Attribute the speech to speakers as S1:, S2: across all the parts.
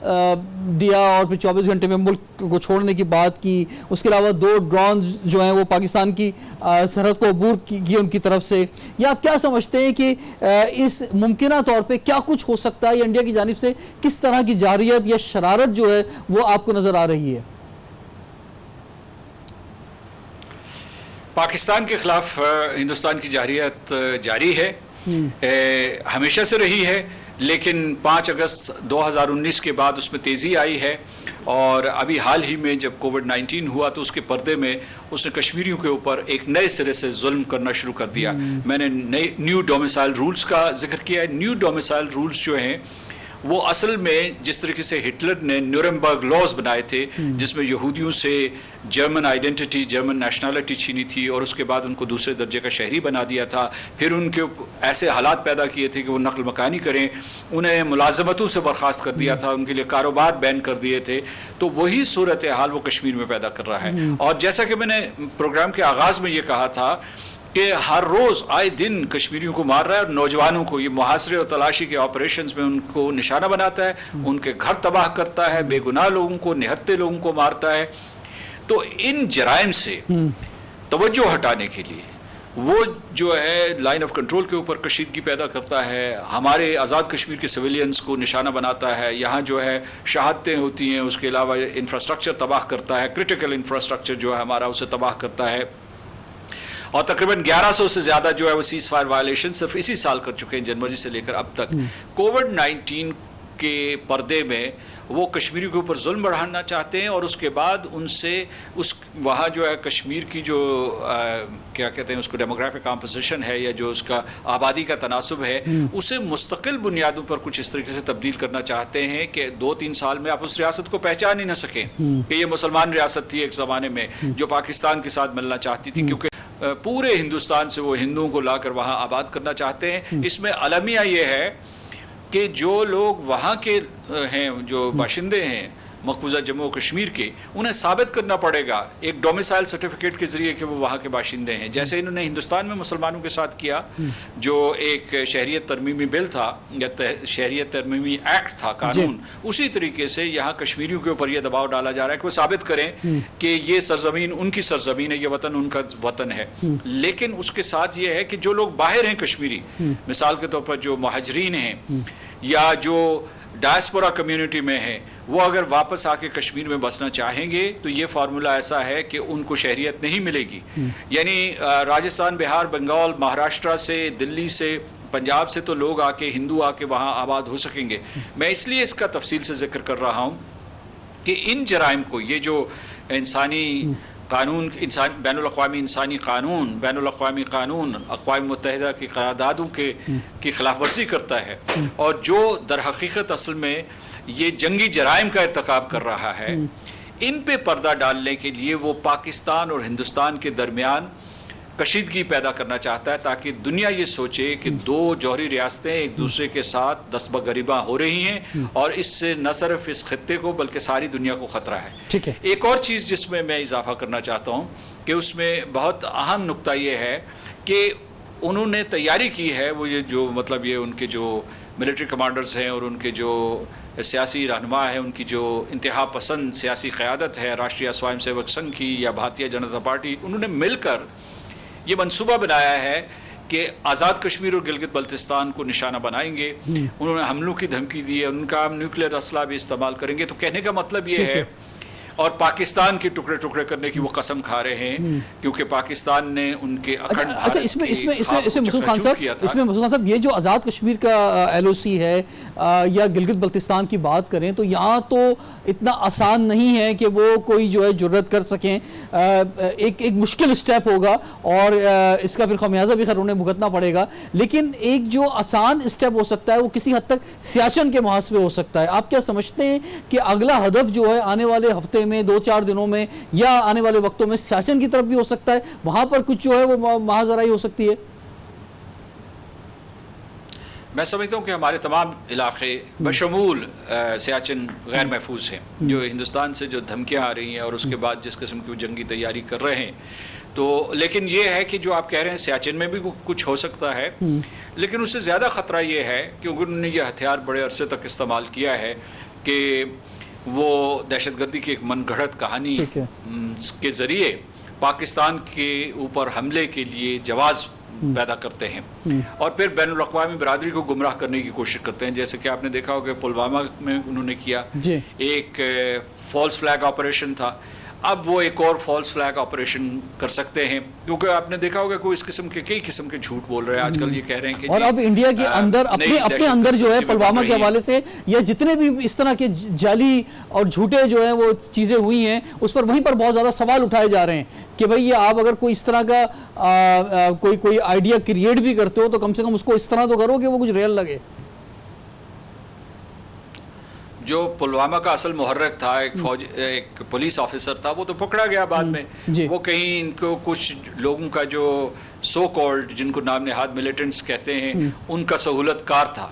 S1: دیا اور پھر 24 گھنٹے میں ملک کو چھوڑنے کی بات کی. اس کے علاوہ 2 ڈرون جو ہیں وہ پاکستان کی سرحد کو عبور کی ان کی طرف سے. یا آپ کیا سمجھتے ہیں کہ اس ممکنہ طور پہ کیا کچھ ہو سکتا ہے یا انڈیا کی جانب سے کس طرح کی جارحیت یا شرارت جو ہے وہ آپ کو نظر آ رہی ہے؟
S2: پاکستان کے خلاف ہندوستان کی جارحیت جاری ہے، ہمیشہ سے رہی ہے، لیکن 5 اگست 2019 کے بعد اس میں تیزی آئی ہے. اور ابھی حال ہی میں جب کووڈ-19 ہوا تو اس کے پردے میں اس نے کشمیریوں کے اوپر ایک نئے سرے سے ظلم کرنا شروع کر دیا. میں نے نیو ڈومیسائل رولز کا ذکر کیا ہے. نیو ڈومیسائل رولز جو ہیں وہ اصل میں جس طریقے سے ہٹلر نے نیورنبرگ لاز بنائے تھے جس میں یہودیوں سے جرمن آئیڈینٹی، جرمن نیشنلٹی چھینی تھی اور اس کے بعد ان کو دوسرے درجے کا شہری بنا دیا تھا. پھر ان کے ایسے حالات پیدا کیے تھے کہ وہ نقل مکانی کریں، انہیں ملازمتوں سے برخاست کر دیا تھا، ان کے لیے کاروبار بین کر دیے تھے. تو وہی صورتحال وہ کشمیر میں پیدا کر رہا ہے. اور جیسا کہ میں نے پروگرام کے آغاز میں یہ کہا تھا کہ ہر روز آئے دن کشمیریوں کو مار رہا ہے اور نوجوانوں کو یہ محاصرے اور تلاشی کے آپریشنز میں ان کو نشانہ بناتا ہے، ان کے گھر تباہ کرتا ہے، بے گناہ لوگوں کو، نہتے لوگوں کو مارتا ہے. تو ان جرائم سے توجہ ہٹانے کے لیے وہ جو ہے لائن آف کنٹرول کے اوپر کشیدگی پیدا کرتا ہے، ہمارے آزاد کشمیر کے سویلینز کو نشانہ بناتا ہے، یہاں جو ہے شہادتیں ہوتی ہیں، اس کے علاوہ انفراسٹرکچر تباہ کرتا ہے، کرٹیکل انفراسٹرکچر جو ہے ہمارا اسے تباہ کرتا ہے. اور تقریباً 1100 سے زیادہ جو ہے وہ سیز فائر وائلیشن صرف اسی سال کر چکے ہیں، جنوری سے لے کر اب تک. کووڈ-19 کے پردے میں وہ کشمیری کے اوپر ظلم بڑھانا چاہتے ہیں اور اس کے بعد ان سے وہاں جو ہے کشمیر کی جو کیا کہتے ہیں اس کو ڈیموگرافک کمپوزیشن ہے یا جو اس کا آبادی کا تناسب ہے اسے مستقل بنیادوں پر کچھ اس طریقے سے تبدیل کرنا چاہتے ہیں کہ 2-3 سال میں آپ اس ریاست کو پہچان ہی نہ سکیں کہ یہ مسلمان ریاست تھی ایک زمانے میں جو پاکستان کے ساتھ ملنا چاہتی تھی، کیونکہ پورے ہندوستان سے وہ ہندوؤں کو لا کر وہاں آباد کرنا چاہتے ہیں. اس میں المیہ یہ ہے کہ جو لوگ وہاں کے ہیں، جو باشندے ہیں مقبوضہ جموں و کشمیر کے، انہیں ثابت کرنا پڑے گا ایک ڈومیسائل سرٹیفکیٹ کے ذریعے کہ وہ وہاں کے باشندے ہیں، جیسے انہوں نے ہندوستان میں مسلمانوں کے ساتھ کیا جو ایک شہریت ترمیمی بل تھا یا شہریت ترمیمی ایکٹ تھا قانون. اسی طریقے سے یہاں کشمیریوں کے اوپر یہ دباؤ ڈالا جا رہا ہے کہ وہ ثابت کریں کہ یہ سرزمین ان کی سرزمین ہے، یہ وطن ان کا وطن ہے. لیکن اس کے ساتھ یہ ہے کہ جو لوگ باہر ہیں کشمیری، مثال کے طور پر جو مہاجرین ہیں یا جو ڈائسپورا کمیونٹی میں ہیں، وہ اگر واپس آ کے کشمیر میں بسنا چاہیں گے تو یہ فارمولا ایسا ہے کہ ان کو شہریت نہیں ملے گی. یعنی راجستھان، بہار، بنگال، مہاراشٹرا سے، دلی سے، پنجاب سے تو لوگ آ کے ہندو آ کے وہاں آباد ہو سکیں گے. میں اس لیے اس کا تفصیل سے ذکر کر رہا ہوں کہ ان جرائم کو، یہ جو انسانی قانون، بین الاقوامی انسانی قانون، بین الاقوامی قانون، اقوام متحدہ کی قراردادوں کی خلاف ورزی کرتا ہے اور جو در حقیقت اصل میں یہ جنگی جرائم کا ارتکاب کر رہا ہے، ان پہ پردہ ڈالنے کے لیے وہ پاکستان اور ہندوستان کے درمیان کشیدگی پیدا کرنا چاہتا ہے تاکہ دنیا یہ سوچے کہ 2 جوہری ریاستیں ایک دوسرے کے ساتھ دست بغریباں ہو رہی ہیں اور اس سے نہ صرف اس خطے کو بلکہ ساری دنیا کو خطرہ ہے. ایک اور چیز جس میں اضافہ کرنا چاہتا ہوں کہ اس میں بہت اہم نقطہ یہ ہے کہ انہوں نے تیاری کی ہے، وہ یہ جو مطلب یہ ان کے جو ملٹری کمانڈرز ہیں اور ان کے جو سیاسی رہنما ہیں، ان کی جو انتہا پسند سیاسی قیادت ہے راشٹریہ سوائم سیوک سنگھ کی یا بھارتیہ جنتا پارٹی، انہوں نے مل کر یہ منصوبہ بنایا ہے کہ آزاد کشمیر اور گلگت بلتستان کو نشانہ بنائیں گے. انہوں نے حملوں کی دھمکی دی ہے، ان کا ہم نیوکلیئر اسلحہ بھی استعمال کریں گے. تو کہنے کا مطلب یہ ہے، اور پاکستان کے ٹکڑے ٹکڑے کرنے کی وہ قسم کھا رہے ہیں کیونکہ پاکستان نے ان کے اکھنڈ بھارت
S1: اس میں مسعود خان صاحب یہ جو آزاد کشمیر کا ایل او سی ہے یا گلگت بلتستان کی بات کریں تو یہاں تو اتنا آسان نہیں ہے کہ وہ کوئی جو ہے جرت کر سکیں. ایک مشکل اسٹیپ ہوگا اور اس کا پھر خمیازہ بھی خیر انہیں بھگتنا پڑے گا. لیکن ایک جو آسان اسٹیپ ہو سکتا ہے وہ کسی حد تک سیاچن کے محاسبے ہو سکتا ہے. آپ کیا سمجھتے ہیں کہ اگلا ہدف جو ہے آنے والے ہفتے میں 2-4 دنوں میں یا آنے والے وقتوں میں سیاچن کی طرف بھی ہو سکتا ہے، وہاں پر کچھ جو ہے وہ محاذرائی ہو سکتی ہے؟
S2: میں سمجھتا ہوں کہ ہمارے تمام علاقے بشمول سیاچن غیر محفوظ ہیں. جو ہندوستان سے جو دھمکیاں آ رہی ہیں اور اس کے بعد جس قسم کی وہ جنگی تیاری کر رہے ہیں تو لیکن یہ ہے کہ جو آپ کہہ رہے ہیں سیاچن میں بھی کچھ ہو سکتا ہے، لیکن اس سے زیادہ خطرہ یہ ہے کہ انہوں نے یہ ہتھیار بڑے عرصے تک استعمال کیا ہے کہ وہ دہشت گردی کی ایک من گھڑت کہانی کے ذریعے پاکستان کے اوپر حملے کے لیے جواز پیدا کرتے ہیں اور پھر بین الاقوامی برادری کو گمراہ کرنے کی کوشش کرتے ہیں، جیسے کہ آپ نے دیکھا ہوگا پلوامہ میں انہوں نے کیا ایک فالس فلیگ آپریشن تھا، اب وہ ایک اور فالس فلیگ آپریشن کر سکتے ہیں، کیونکہ آپ نے دیکھا ہوگا کہ اس قسم کے کئی قسم کے جھوٹ بول رہے ہیں آج کل، یہ کہہ رہے ہیں کہ
S1: اور اب انڈیا کے اندر اپنے اندر جو ہے پلوامہ کے حوالے سے یا جتنے بھی اس طرح کے جعلی اور جھوٹے جو ہیں وہ چیزیں ہوئی ہیں اس پر وہیں پر بہت زیادہ سوال اٹھائے جا رہے ہیں کہ بھئی یہ آپ اگر کوئی اس طرح کا کوئی آئیڈیا کریٹ بھی کرتے ہو تو کم سے کم اس کو اس طرح تو کرو کہ وہ کچھ ریئل لگے۔
S2: جو پلوامہ کا اصل محرک تھا، ایک پولیس آفیسر تھا، وہ تو پکڑا گیا بعد میں، وہ کہیں ان کو کچھ لوگوں کا جو سو کالڈ جن کو نام نہاد ملیٹنٹس کہتے ہیں ان کا سہولت کار تھا،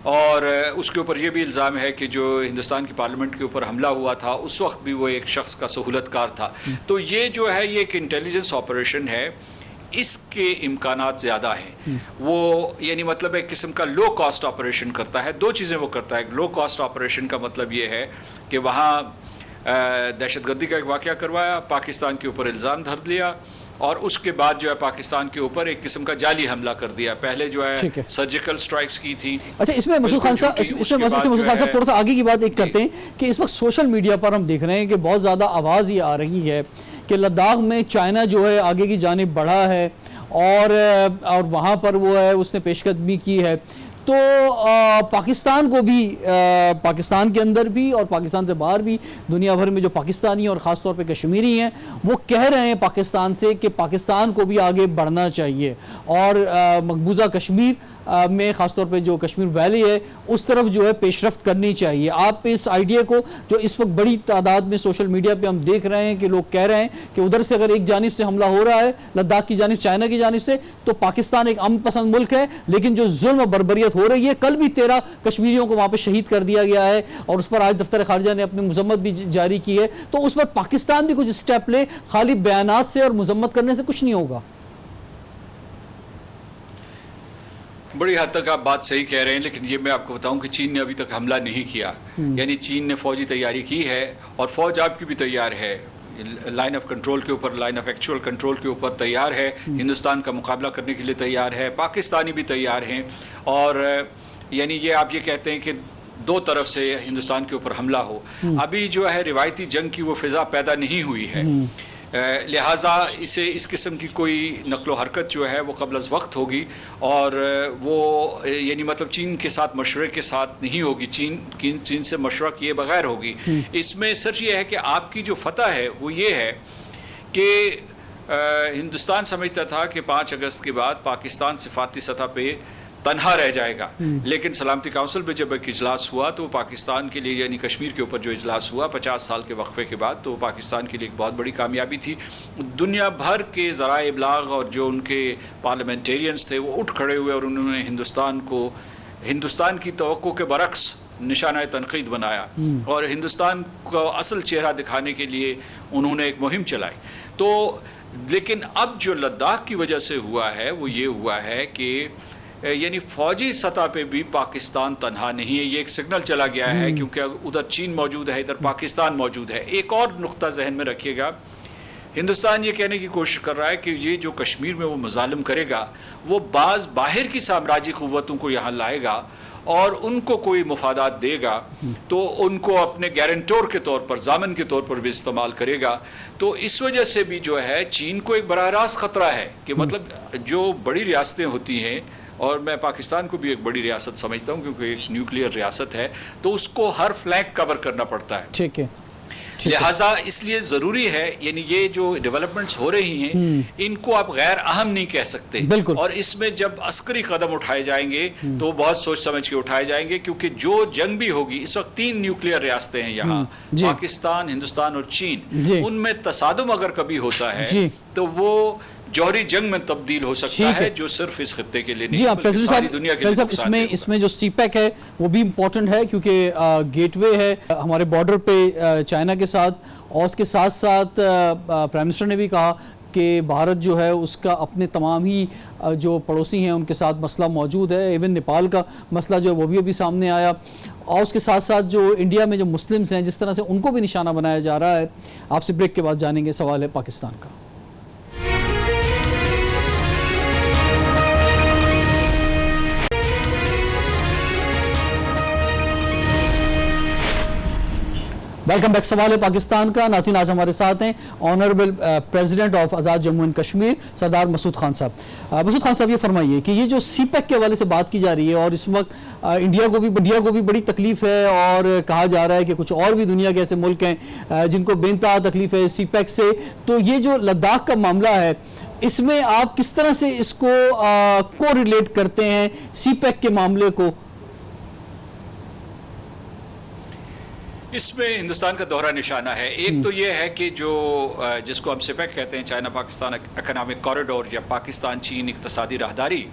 S2: اور اس کے اوپر یہ بھی الزام ہے کہ جو ہندوستان کی پارلیمنٹ کے اوپر حملہ ہوا تھا اس وقت بھی وہ ایک شخص کا سہولت کار تھا۔ تو یہ جو ہے یہ ایک انٹیلیجنس آپریشن ہے، اس کے امکانات زیادہ ہیں، وہ یعنی مطلب ایک قسم کا لو کاسٹ آپریشن کرتا ہے۔ دو چیزیں وہ کرتا ہے، لو کاسٹ آپریشن کا مطلب یہ ہے کہ وہاں دہشت گردی کا ایک واقعہ کروایا، پاکستان کے اوپر الزام دھر لیا، اور اس کے بعد جو ہے پاکستان کے اوپر ایک قسم کا جعلی حملہ کر دیا، پہلے جو ہے سرجیکل سٹرائکس کی تھی۔
S1: اچھا، اس میں مسعود خان صاحب تھوڑا سا آگے کی بات ایک کرتے ہیں کہ اس وقت سوشل میڈیا پر ہم دیکھ رہے ہیں کہ بہت زیادہ آواز یہ آ رہی ہے کہ لداخ میں چائنا جو ہے آگے کی جانب بڑھا ہے اور وہاں پر وہ ہے اس نے پیش قدمی کی ہے، تو پاکستان کو بھی، پاکستان کے اندر بھی اور پاکستان سے باہر بھی دنیا بھر میں جو پاکستانی اور خاص طور پہ کشمیری ہیں وہ کہہ رہے ہیں پاکستان سے کہ پاکستان کو بھی آگے بڑھنا چاہیے اور مقبوضہ کشمیر میں خاص طور پہ جو کشمیر ویلی ہے اس طرف جو ہے پیش رفت کرنی چاہیے۔ آپ اس آئیڈیا کو جو اس وقت بڑی تعداد میں سوشل میڈیا پہ ہم دیکھ رہے ہیں کہ لوگ کہہ رہے ہیں کہ ادھر سے اگر ایک جانب سے حملہ ہو رہا ہے لداخ کی جانب، چائنا کی جانب سے، تو پاکستان ایک امن پسند ملک ہے، لیکن جو ظلم و بربریت ہو رہی ہے، کل بھی 13 کشمیریوں کو وہاں پہ شہید کر دیا گیا ہے اور اس پر آج دفتر خارجہ نے اپنی مذمت بھی جاری کی ہے، تو اس پر پاکستان بھی کچھ سٹیپ لے، خالی بیانات سے اور مذمت کرنے سے کچھ نہیں ہوگا۔
S2: بڑی حد تک آپ بات صحیح کہہ رہے ہیں، لیکن یہ میں آپ کو بتاؤں کہ چین نے ابھی تک حملہ نہیں کیا، یعنی چین نے فوجی تیاری کی ہے اور فوج آپ کی بھی تیار ہے، لائن آف کنٹرول کے اوپر، لائن آف ایکچوئل کنٹرول کے اوپر تیار ہے، ہندوستان کا مقابلہ کرنے کے لیے تیار ہے، پاکستانی بھی تیار ہیں، اور یعنی یہ آپ یہ کہتے ہیں کہ دو طرف سے ہندوستان کے اوپر حملہ ہو، ابھی جو ہے روایتی جنگ کی وہ فضا پیدا نہیں ہوئی ہے، لہٰذا اسے اس قسم کی کوئی نقل و حرکت جو ہے وہ قبل از وقت ہوگی، اور وہ یعنی مطلب چین کے ساتھ مشورے کے ساتھ نہیں ہوگی، چین سے مشورہ کیے بغیر ہوگی۔ اس میں صرف یہ ہے کہ آپ کی جو فتح ہے وہ یہ ہے کہ ہندوستان سمجھتا تھا کہ 5 اگست کے بعد پاکستان سفارتی سطح پہ تنہا رہ جائے گا، لیکن سلامتی کونسل میں جب ایک اجلاس ہوا تو پاکستان کے لیے یعنی کشمیر کے اوپر جو اجلاس ہوا 50 سال کے وقفے کے بعد، تو پاکستان کے لیے ایک بہت بڑی کامیابی تھی۔ دنیا بھر کے ذرائع ابلاغ اور جو ان کے پارلیمنٹیرینز تھے وہ اٹھ کھڑے ہوئے اور انہوں نے ہندوستان کی توقع کے برعکس نشانہ تنقید بنایا اور ہندوستان کو اصل چہرہ دکھانے کے لیے انہوں نے ایک مہم چلائی۔ تو لیکن اب جو لداخ کی وجہ سے ہوا ہے وہ یہ ہوا ہے کہ یعنی فوجی سطح پہ بھی پاکستان تنہا نہیں ہے، یہ ایک سگنل چلا گیا ہے، کیونکہ ادھر چین موجود ہے، ادھر پاکستان موجود ہے۔ ایک اور نقطہ ذہن میں رکھیے گا، ہندوستان یہ کہنے کی کوشش کر رہا ہے کہ یہ جو کشمیر میں وہ مظالم کرے گا وہ بعض باہر کی سامراجی قوتوں کو یہاں لائے گا اور ان کو کوئی مفادات دے گا تو ان کو اپنے گارنٹور کے طور پر، ضامن کے طور پر بھی استعمال کرے گا۔ تو اس وجہ سے بھی جو ہے چین کو ایک براہ راست خطرہ ہے کہ مطلب جو بڑی ریاستیں ہوتی ہیں، اور میں پاکستان کو بھی ایک بڑی ریاست سمجھتا ہوں کیونکہ ایک نیوکلیئر ریاست ہے، تو اس کو ہر فلینک کور کرنا پڑتا ہے،
S1: ٹھیک ہے،
S2: لہٰذا اس لیے ضروری ہے یعنی یہ جو ڈیولپمنٹس ہو رہی ہیں ان کو آپ غیر اہم نہیں کہہ سکتے، اور اس میں جب عسکری قدم اٹھائے جائیں گے تو بہت سوچ سمجھ کے اٹھائے جائیں گے، کیونکہ جو جنگ بھی ہوگی، اس وقت 3 نیوکلیئر ریاستیں ہیں یہاں، پاکستان، ہندوستان اور چین، ان میں تصادم اگر کبھی ہوتا ہے تو وہ جوہری جنگ میں تبدیل ہو سکتا ہے، جو صرف اس خطے کے لیے نہیں بلکہ ساری دنیا کے لیے۔
S1: اس میں جو سی پیک ہے وہ بھی امپورٹنٹ ہے کیونکہ گیٹ وے ہے ہمارے بارڈر پہ چائنا کے ساتھ، اور اس کے ساتھ ساتھ پرائم منسٹر نے بھی کہا کہ بھارت جو ہے اس کا اپنے تمام ہی جو پڑوسی ہیں ان کے ساتھ مسئلہ موجود ہے. ایون نیپال کا مسئلہ جو ہے وہ بھی ابھی سامنے آیا, اور اس کے ساتھ ساتھ جو انڈیا میں جو مسلمز ہیں جس طرح سے ان کو بھی نشانہ بنایا جا رہا ہے. آپ سے بریک کے بعد جانیں گے. سوال ہے پاکستان کا. Welcome back. سوال ہے پاکستان کا. ناظرین, آج ہمارے ساتھ ہیں honourable president of Azad Jammu and Kashmir سردار مسعود خان صاحب. مسعود خان صاحب, یہ فرمائیے کہ یہ جو سی پیک کے حوالے سے بات کی جا رہی ہے اور اس وقت انڈیا کو بھی بڑی تکلیف ہے اور کہا جا رہا ہے کہ کچھ اور بھی دنیا کے ایسے ملک ہیں جن کو بے انتہا تکلیف ہے سی پیک سے, تو یہ جو لداخ کا معاملہ ہے اس میں آپ کس طرح سے اس کو ریلیٹ کرتے ہیں سی پیک کے معاملے کو؟
S2: اس میں ہندوستان کا دوہرا نشانہ ہے. ایک تو یہ ہے کہ جو جس کو ہم سپیک کہتے ہیں, چائنا پاکستان اکنامک کوریڈور یا پاکستان چین اقتصادی راہداری,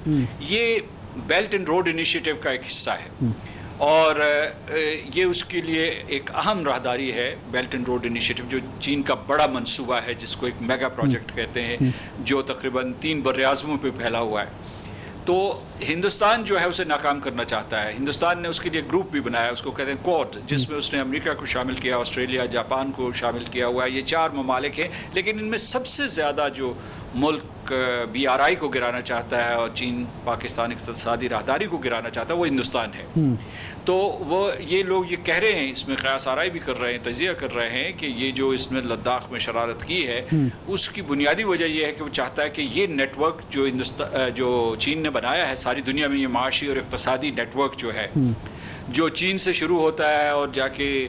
S2: یہ بیلٹ اینڈ روڈ انیشیٹو کا ایک حصہ ہے اور یہ اس کے لیے ایک اہم راہداری ہے. بیلٹ اینڈ روڈ انیشیٹو جو چین کا بڑا منصوبہ ہے جس کو ایک میگا پروجیکٹ کہتے ہیں, جو تقریباً 3 براعظموں پہ پھیلا ہوا ہے. تو ہندوستان جو ہے اسے ناکام کرنا چاہتا ہے. ہندوستان نے اس کے لیے گروپ بھی بنایا, اس کو کہتے ہیں کوڈ, جس میں اس نے امریکہ کو شامل کیا, آسٹریلیا, جاپان کو شامل کیا ہوا ہے. یہ 4 ممالک ہیں, لیکن ان میں سب سے زیادہ جو ملک BRI کو گرانا چاہتا ہے اور چین پاکستان اقتصادی راہداری کو گرانا چاہتا ہے وہ ہندوستان ہے. تو وہ یہ لوگ یہ کہہ رہے ہیں, اس میں قیاس آرائی بھی کر رہے ہیں, تجزیہ کر رہے ہیں کہ یہ جو اس میں لداخ میں شرارت کی ہے اس کی بنیادی وجہ یہ ہے کہ وہ چاہتا ہے کہ یہ نیٹ ورک جو چین نے بنایا ہے ساری دنیا میں, یہ معاشی اور اقتصادی نیٹ ورک جو ہے جو چین سے شروع ہوتا ہے اور جا کے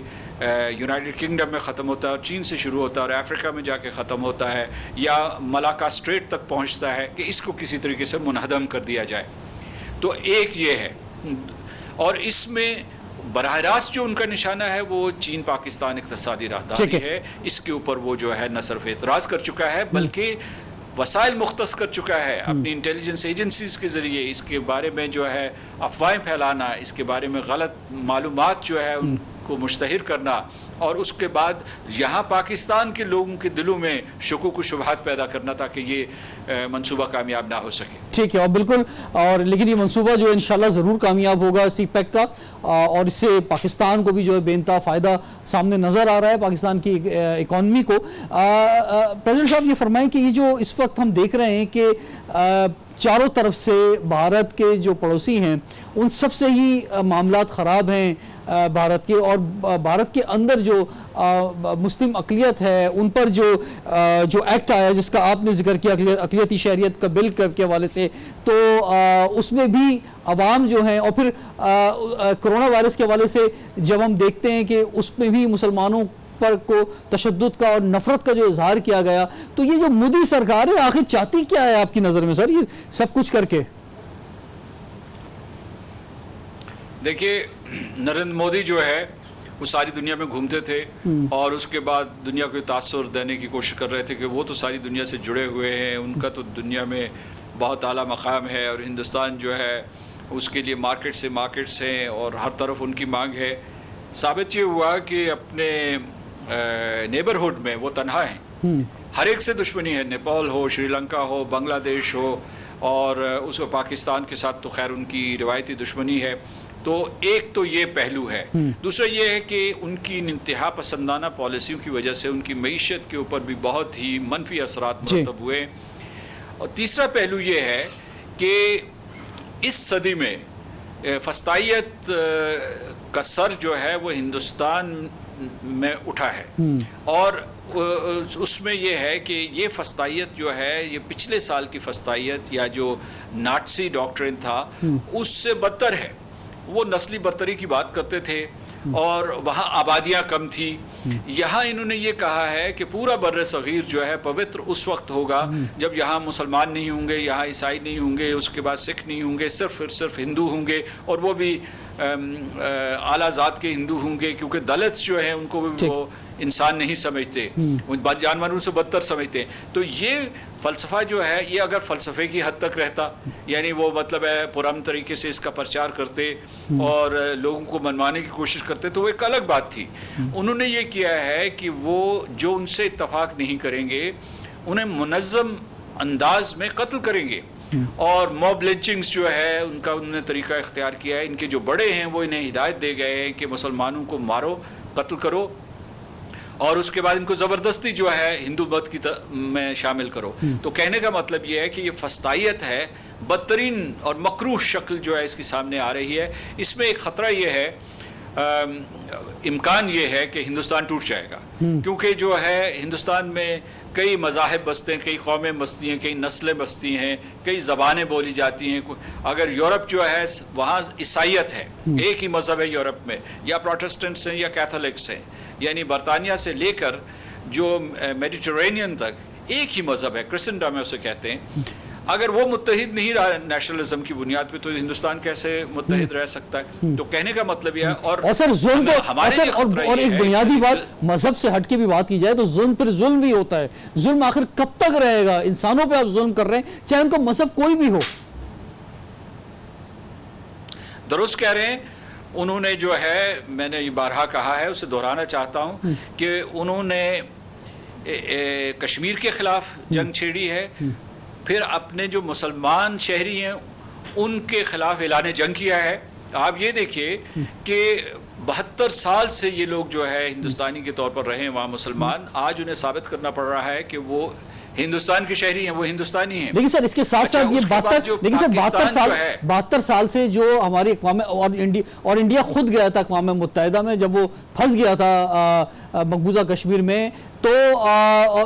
S2: یونائٹڈ کنگڈم میں ختم ہوتا ہے اور چین سے شروع ہوتا ہے اور افریقہ میں جا کے ختم ہوتا ہے یا ملاکا اسٹریٹ تک پہنچتا ہے, کہ اس کو کسی طریقے سے منہدم کر دیا جائے. تو ایک یہ ہے, اور اس میں براہ راست جو ان کا نشانہ ہے وہ چین پاکستان اقتصادی راہداری ہے. اس کے اوپر وہ جو ہے نہ صرف اعتراض کر چکا ہے بلکہ وسائل مختص کر چکا ہے اپنی انٹیلیجنس ایجنسیز کے ذریعے. اس کے بارے میں جو ہے افواہیں پھیلانا, اس کے بارے میں غلط معلومات جو ہے ان کو مشتہر کرنا, اور اس کے بعد یہاں پاکستان کے لوگوں کے دلوں میں شکوک و شبہات پیدا کرنا تاکہ یہ منصوبہ کامیاب نہ ہو سکے.
S1: ٹھیک ہے, اور بالکل, اور لیکن یہ منصوبہ جو انشاءاللہ ضرور کامیاب ہوگا سی پیک کا, اور اس سے پاکستان کو بھی جو ہے بے انتہا فائدہ سامنے نظر آ رہا ہے, پاکستان کی اکانومی کو. پریزیڈنٹ صاحب یہ فرمائیں کہ یہ جو اس وقت ہم دیکھ رہے ہیں کہ چاروں طرف سے بھارت کے جو پڑوسی ہیں ان سب سے ہی معاملات خراب ہیں بھارت کے, اور بھارت کے اندر جو مسلم اقلیت ہے ان پر جو ایکٹ آیا جس کا آپ نے ذکر کیا اقلیتی شہریت کا بل کے حوالے سے, تو اس میں بھی عوام جو ہیں, اور پھر کرونا وائرس کے حوالے سے جب ہم دیکھتے ہیں کہ اس میں بھی مسلمانوں پر کو تشدد کا اور نفرت کا جو اظہار کیا گیا, تو یہ جو مودی سرکار ہے آخر چاہتی کیا ہے آپ کی نظر میں سر یہ سب کچھ کر کے؟
S2: دیکھیے, نریندر مودی جو ہے وہ ساری دنیا میں گھومتے تھے اور اس کے بعد دنیا کو تاثر دینے کی کوشش کر رہے تھے کہ وہ تو ساری دنیا سے جڑے ہوئے ہیں, ان کا تو دنیا میں بہت اعلیٰ مقام ہے, اور ہندوستان جو ہے اس کے لیے مارکیٹس ہیں اور ہر طرف ان کی مانگ ہے. ثابت یہ ہوا کہ اپنے نیبرہڈ میں وہ تنہا ہیں, ہر ایک سے دشمنی ہے, نیپال ہو, شری لنکا ہو, بنگلہ دیش ہو, اور اس کو پاکستان کے ساتھ تو خیر ان کی روایتی دشمنی ہے. تو ایک تو یہ پہلو ہے. دوسرا یہ ہے کہ ان کی انتہا پسندانہ پالیسیوں کی وجہ سے ان کی معیشت کے اوپر بھی بہت ہی منفی اثرات مرتب ہوئے. اور تیسرا پہلو یہ ہے کہ اس صدی میں فسطائیت کا سر جو ہے وہ ہندوستان میں اٹھا ہے, اور اس میں یہ ہے کہ یہ فسطائیت جو ہے یہ پچھلے سال کی فسطائیت یا جو ناٹسی ڈاکٹرن تھا اس سے بدتر ہے. وہ نسلی برتری کی بات کرتے تھے اور وہاں آبادیاں کم تھی. یہاں انہوں نے یہ کہا ہے کہ پورا بر صغیر جو ہے پوتر اس وقت ہوگا جب یہاں مسلمان نہیں ہوں گے, یہاں عیسائی نہیں ہوں گے, اس کے بعد سکھ نہیں ہوں گے, صرف ہندو ہوں گے, اور وہ بھی اعلیٰ ذات کے ہندو ہوں گے, کیونکہ دلتس جو ہیں ان کو وہ انسان نہیں سمجھتے, جانوروں سے بدتر سمجھتے ہیں. تو یہ فلسفہ جو ہے یہ اگر فلسفے کی حد تک رہتا, یعنی وہ مطلب ہے پرامن طریقے سے اس کا پرچار کرتے اور لوگوں کو منوانے کی کوشش کرتے تو وہ ایک الگ بات تھی. انہوں نے یہ کیا ہے کہ وہ جو ان سے اتفاق نہیں کریں گے انہیں منظم انداز میں قتل کریں گے. اور موب لنچنگز جو ہے ان کا انہوں نے طریقہ اختیار کیا ہے. ان کے جو بڑے ہیں وہ انہیں ہدایت دے گئے ہیں کہ مسلمانوں کو مارو، قتل کرو، اور اس کے بعد ان کو زبردستی جو ہے ہندو مت کی میں شامل کرو. تو کہنے کا مطلب یہ ہے کہ یہ فسطائیت ہے، بدترین اور مکروہ شکل جو ہے اس کی سامنے آ رہی ہے. اس میں ایک خطرہ یہ ہے، امکان یہ ہے کہ ہندوستان ٹوٹ جائے گا، کیونکہ جو ہے ہندوستان میں کئی مذاہب بستے ہیں، کئی قومیں بستی ہیں، کئی نسلیں بستی ہیں، کئی زبانیں بولی جاتی ہیں. اگر یورپ جو ہے وہاں عیسائیت ہے، ایک ہی مذہب ہے یورپ میں، یا پروٹسٹنٹس ہیں یا کیتھولکس ہیں، یعنی برطانیہ سے لے کر جو میڈیٹرینین تک ایک ہی مذہب ہے، کرسچنڈم ہے اسے کہتے ہیں. اگر وہ متحد نہیں رہا نیشنلزم کی بنیاد پہ تو ہندوستان کیسے متحد رہ سکتا ہے؟ تو کہنے کا مطلب یہ ہے. اور
S1: سر ظلم اور ایک بنیادی بات مذہب سے ہٹ کے بھی بات کی جائے تو ظلم پھر ظلم بھی ہوتا ہے. ظلم آخر کب تک رہے گا؟ انسانوں پہ آپ ظلم کر رہے ہیں، چاہے ان کا مذہب کوئی بھی ہو.
S2: درست کہہ رہے ہیں. انہوں نے جو ہے، میں نے یہ بارہا کہا ہے، اسے دہرانا چاہتا ہوں کہ انہوں نے کشمیر کے خلاف جنگ چھیڑی ہے، پھر اپنے جو مسلمان شہری ہیں ان کے خلاف اعلان جنگ کیا ہے. آپ یہ دیکھیے کہ 72 سال سے یہ لوگ جو ہے ہندوستانی کے طور پر رہے ہیں وہاں مسلمان، آج انہیں ثابت کرنا پڑ رہا ہے کہ وہ ہندوستان کے شہری ہیں، وہ ہندوستانی ہیں.
S1: لیکن سر اس کے ساتھ ساتھ یہ 72 سال سے جو ہماری اقوام اور انڈیا خود گیا تھا اقوام متحدہ میں جب وہ پھنس گیا تھا مقبوضہ کشمیر میں، تو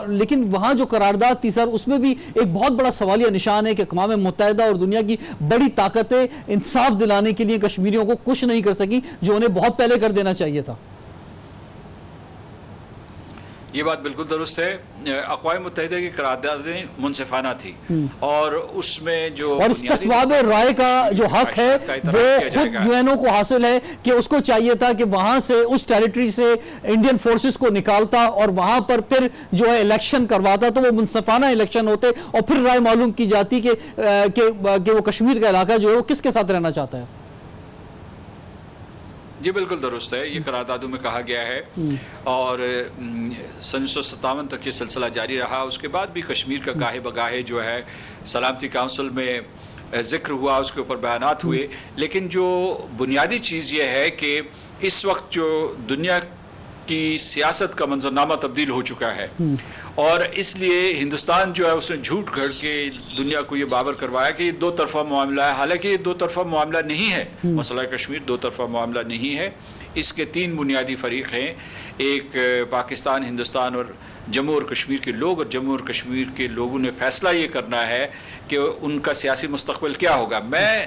S1: لیکن وہاں جو قرارداد تھی سر، اس میں بھی ایک بہت بڑا سوالیہ نشان ہے کہ اقوام متحدہ اور دنیا کی بڑی طاقتیں انصاف دلانے کے لیے کشمیریوں کو کچھ نہیں کر سکی جو انہیں بہت پہلے کر دینا چاہیے تھا.
S2: یہ بات بالکل درست ہے. اقوام متحدہ کی قراردادیں منصفانہ تھی، اور اس میں جو
S1: اور اس تصواب رائے کا جو حق ہے وہ خود یو این او کو حاصل ہے کہ اس کو چاہیے تھا کہ وہاں سے اس ٹیریٹری سے انڈین فورسز کو نکالتا اور وہاں پر پھر جو ہے الیکشن کرواتا تو وہ منصفانہ الیکشن ہوتے اور پھر رائے معلوم کی جاتی کہ وہ کشمیر کا علاقہ جو ہے وہ کس کے ساتھ رہنا چاہتا ہے.
S2: جی بالکل درست ہے. یہ قراردادوں میں کہا گیا ہے، اور 1957 تک یہ سلسلہ جاری رہا. اس کے بعد بھی کشمیر کا گاہے بگاہے جو ہے سلامتی کونسل میں ذکر ہوا، اس کے اوپر بیانات ہوئے. لیکن جو بنیادی چیز یہ ہے کہ اس وقت جو دنیا کی سیاست کا منظرنامہ تبدیل ہو چکا ہے، اور اس لیے ہندوستان جو ہے اس نے جھوٹ گھڑ کے دنیا کو یہ باور کروایا کہ یہ دو طرفہ معاملہ ہے. حالانکہ یہ دو طرفہ معاملہ نہیں ہے. مسئلہ کشمیر دو طرفہ معاملہ نہیں ہے. اس کے 3 بنیادی فریق ہیں. ایک پاکستان، ہندوستان اور جموں اور کشمیر کے لوگ، اور جموں اور کشمیر کے لوگوں نے فیصلہ یہ کرنا ہے کہ ان کا سیاسی مستقبل کیا ہوگا. میں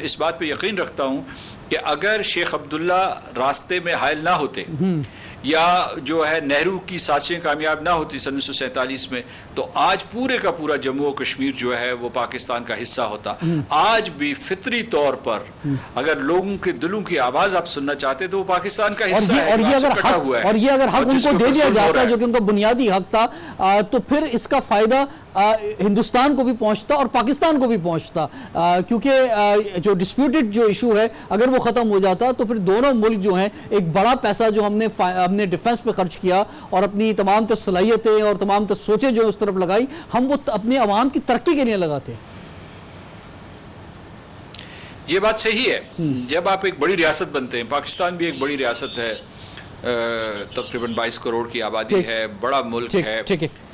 S2: اس بات پہ یقین رکھتا ہوں کہ اگر شیخ عبداللہ راستے میں حائل نہ ہوتے، یا جو ہے نہرو کی سازشیں کامیاب نہ ہوتی 1947 میں، تو آج پورے کا پورا جموں و کشمیر جو ہے وہ پاکستان کا حصہ ہوتا. آج بھی فطری طور پر اگر لوگوں کے دلوں کی آواز آپ سننا چاہتے تو وہ پاکستان کا حصہ ہے،
S1: اور یہ اگر حق ان کو دے دیا جاتا جو کہ ان کا بنیادی حق تھا، تو پھر اس کا فائدہ ہندوستان کو بھی پہنچتا اور پاکستان کو بھی پہنچتا. کیونکہ جو ڈسپیوٹڈ جو ایشو ہے اگر وہ ختم ہو جاتا تو پھر دونوں ملک جو ہیں ایک بڑا پیسہ جو ہم نے ڈیفنس پہ خرچ کیا اور اپنی تمام تر صلاحیتیں اور تمام تر سوچیں جو اس طرف لگائی، ہم وہ اپنے عوام کی ترقی کے لیے لگاتے.
S2: یہ بات صحیح ہے. جب آپ ایک بڑی ریاست بنتے ہیں، پاکستان بھی ایک بڑی ریاست ہے، تقریباً 22 کروڑ کی آبادی ہے، بڑا ملک ہے،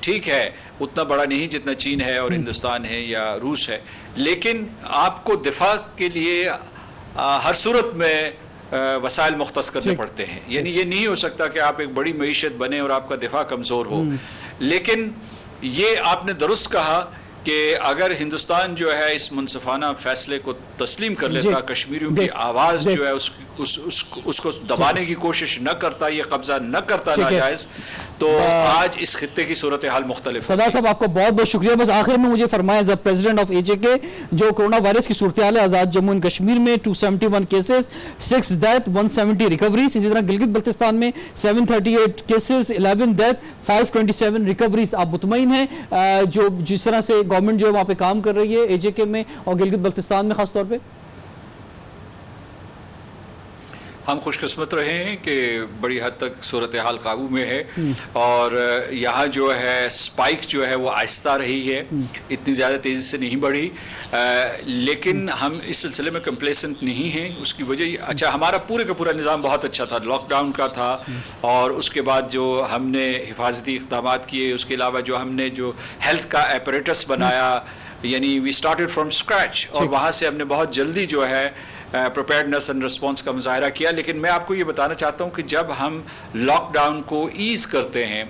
S2: ٹھیک ہے اتنا بڑا نہیں جتنا چین ہے اور ہندوستان ہے یا روس ہے، لیکن آپ کو دفاع کے لیے ہر صورت میں وسائل مختص کرنے پڑتے ہیں. یعنی یہ نہیں ہو سکتا کہ آپ ایک بڑی معیشت بنے اور آپ کا دفاع کمزور ہو. لیکن یہ آپ نے درست کہا کہ اگر ہندوستان جو ہے اس منصفانہ فیصلے کو تسلیم کر لیتا، کشمیریوں کی آواز جو ہے اس کو دبانے کی کوشش نہ کرتا، یہ قبضہ نہ کرتا ناجائز، تو آج اس خطے کی صورتحال مختلف.
S1: صدر صاحب آپ کا بہت بہت شکریہ. بس آخر میں مجھے فرمائیں ایز پریزیڈنٹ آف AJK جو کرونا وائرس کی صورتحال ہے آزاد جموں اینڈ کشمیر میں 271 کیسز، 6 ڈیتھ، 170 ریکوریز، اسی طرح گلگت بلتستان میں 738 کیسز، 11 ڈیتھ، 527 ریکوریز. آپ مطمئن ہیں جو جس طرح سے گورنمنٹ جو ہے وہاں پہ کام کر رہی ہے AJK میں اور گلگت بلتستان میں خاص طور پہ؟
S2: ہم خوش قسمت رہے ہیں کہ بڑی حد تک صورتحال قابو میں ہے اور یہاں جو ہے سپائک جو ہے وہ آہستہ رہی ہے، اتنی زیادہ تیزی سے نہیں بڑھی، لیکن ہم اس سلسلے میں کمپلیسنٹ نہیں ہیں۔ اس کی وجہ اچھا ہمارا پورے کا پورا نظام بہت اچھا تھا، لاک ڈاؤن کا تھا، اور اس کے بعد جو ہم نے حفاظتی اقدامات کیے، اس کے علاوہ جو ہم نے جو ہیلتھ کا ایپریٹس بنایا، یعنی وی اسٹارٹڈ فرام اسکریچ، اور وہاں سے ہم نے بہت جلدی جو ہے پریپیئرڈنس اینڈ رسپانس کا مظاہرہ کیا۔ لیکن میں آپ کو یہ بتانا چاہتا ہوں کہ جب ہم لاک ڈاؤن کو ایز کرتے ہیں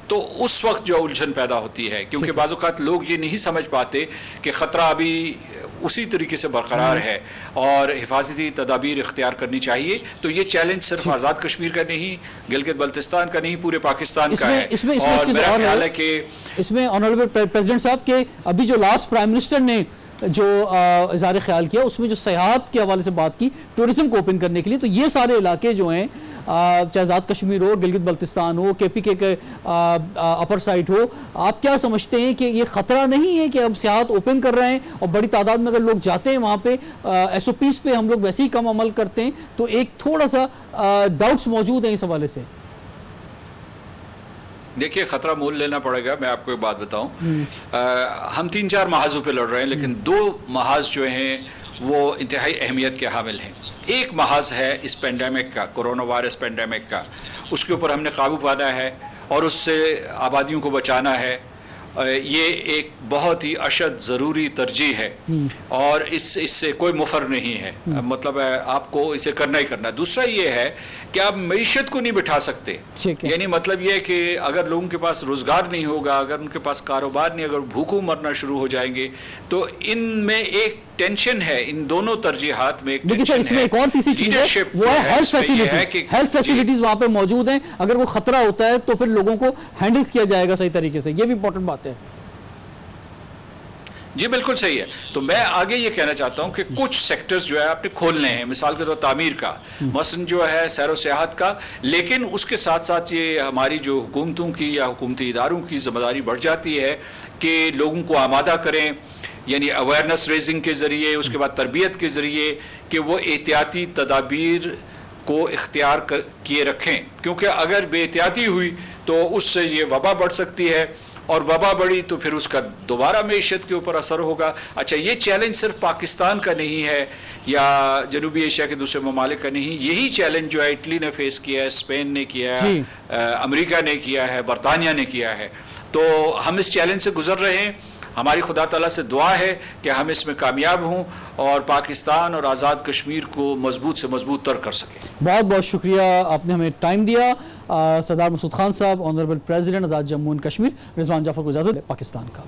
S2: تو اس وقت جو الجھن پیدا ہوتی ہے، کیونکہ بعض اوقات لوگ یہ نہیں سمجھ پاتے کہ خطرہ ابھی اسی طریقے سے برقرار ہے اور حفاظتی تدابیر اختیار کرنی چاہیے۔ تو یہ چیلنج صرف آزاد کشمیر کا نہیں، گلگت بلتستان کا نہیں، پورے پاکستان کا ہے۔ اور میرا خیال ہے کہ
S1: اس میں آنریبل پریزیڈنٹ صاحب کے ابھی جو لاسٹ پرائم منسٹر نے جو اظہار خیال کیا، اس میں جو سیاحت کے حوالے سے بات کی، ٹورزم کو اوپن کرنے کے لیے، تو یہ سارے علاقے جو ہیں، چاہے آزاد کشمیر ہو، گلگت بلتستان ہو، کے پی کے اپر سائٹ ہو، آپ کیا سمجھتے ہیں کہ یہ خطرہ نہیں ہے کہ ہم سیاحت اوپن کر رہے ہیں اور بڑی تعداد میں اگر لوگ جاتے ہیں وہاں پہ، ایس او پیز پہ ہم لوگ ویسے ہی کم عمل کرتے ہیں، تو ایک تھوڑا سا ڈاؤٹس موجود ہیں اس حوالے سے؟
S2: دیکھیے خطرہ مول لینا پڑے گا۔ میں آپ کو ایک بات بتاؤں، ہم 3-4 محاذوں پہ لڑ رہے ہیں، لیکن 2 محاذ جو ہیں وہ انتہائی اہمیت کے حامل ہیں۔ ایک محاذ ہے اس پینڈیمک کا، کورونا وائرس پینڈیمک کا، اس کے اوپر ہم نے قابو پانا ہے اور اس سے آبادیوں کو بچانا ہے۔ یہ ایک بہت ہی اشد ضروری ترجیح ہے اور اس سے کوئی مفر نہیں ہے، مطلب ہے آپ کو اسے کرنا ہی کرنا ہے۔ دوسرا یہ ہے کہ آپ معیشت کو نہیں بٹھا سکتے، یعنی مطلب یہ ہے کہ اگر لوگوں کے پاس روزگار نہیں ہوگا، اگر ان کے پاس کاروبار نہیں، اگر بھوکوں مرنا شروع ہو جائیں گے، تو ان میں ایک ٹینشن ہے، ان دونوں ترجیحات میں ایک ٹینشن ہے۔
S1: لیکن سر اس میں ایک اور تیسری چیز ہے، وہ ہے ہیلتھ فیسیلیٹیز۔ ہیلتھ فیسیلیٹیز وہاں پہ موجود ہیں، اگر وہ خطرہ ہوتا ہے تو پھر لوگوں کو ہینڈل کیا جائے گا صحیح طریقے سے، یہ بھی امپورٹنٹ بات ہے۔
S2: جی بالکل صحیح ہے۔ تو میں آگے یہ کہنا چاہتا ہوں کہ کچھ سیکٹرز جو ہے آپ نے کھولنے ہیں، مثال کے طور تعمیر کا، مثلا جو ہے سیر و سیاحت کا، لیکن اس کے ساتھ ساتھ یہ ہماری جو حکومتوں کی یا حکومتی اداروں کی ذمہ داری بڑھ جاتی ہے کہ لوگوں کو آمادہ کریں، یعنی اویئرنیس ریزنگ کے ذریعے، اس کے بعد تربیت کے ذریعے، کہ وہ احتیاطی تدابیر کو اختیار کیے رکھیں، کیونکہ اگر بے احتیاطی ہوئی تو اس سے یہ وبا بڑھ سکتی ہے، اور وبا بڑھی تو پھر اس کا دوبارہ معیشت کے اوپر اثر ہوگا۔ اچھا یہ چیلنج صرف پاکستان کا نہیں ہے یا جنوبی ایشیا کے دوسرے ممالک کا نہیں، یہی چیلنج جو ہے اٹلی نے فیس کیا ہے، اسپین نے کیا ہے، امریکہ نے کیا ہے، برطانیہ نے کیا ہے۔ تو ہم اس چیلنج سے گزر رہے ہیں۔ ہماری خدا تعالیٰ سے دعا ہے کہ ہم اس میں کامیاب ہوں اور پاکستان اور آزاد کشمیر کو مضبوط سے مضبوط تر کر سکیں۔
S1: بہت بہت شکریہ، آپ نے ہمیں ٹائم دیا۔ سردار مسعود خان صاحب، honourable president Azad Jammu and Kashmir, Rizwan Jafar کو اجازت پاکستان کا۔